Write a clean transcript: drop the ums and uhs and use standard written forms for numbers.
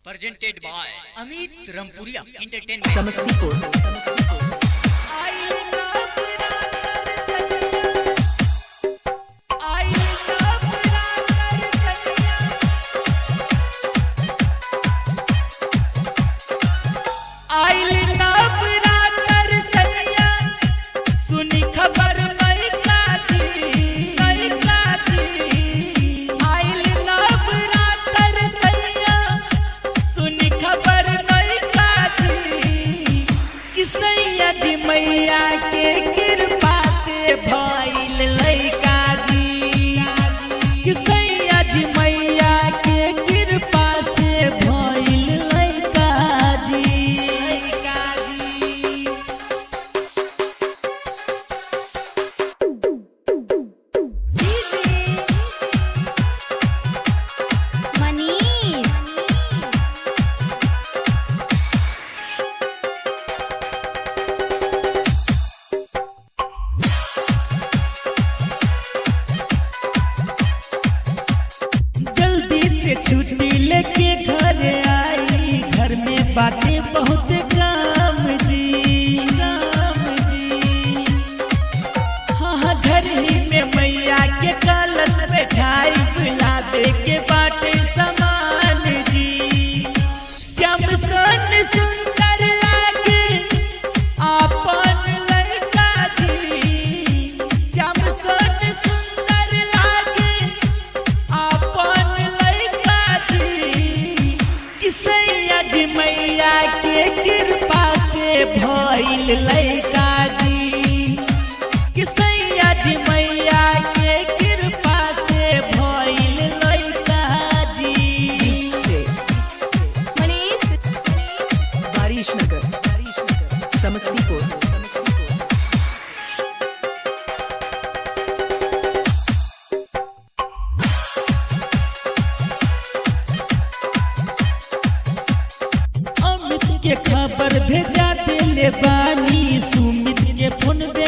presented by Amit Rampuria Entertainment Samastipur. मैया के कृपा से भइल लइका जी, सैया जी मैया के कृपा से भइल लइका जी। छुट्टी लेके घर आई, घर में बातें बहुत काम जी। हाँ घर ही में मैया के कलश बैठाई, बुलावे के बाटे समान जी। श्याम सन सुंदर लागे आपन लड़का जी, श्याम सन सुंदर लागे आपन सैया जी मैया के कृपा से भइल लइका जी, सैया जी मैया के कृपा से भइल लइका जी। बारिश नगर समस्तीपुर। के खबर भेजा दिले बानी, सुमित के फोन पे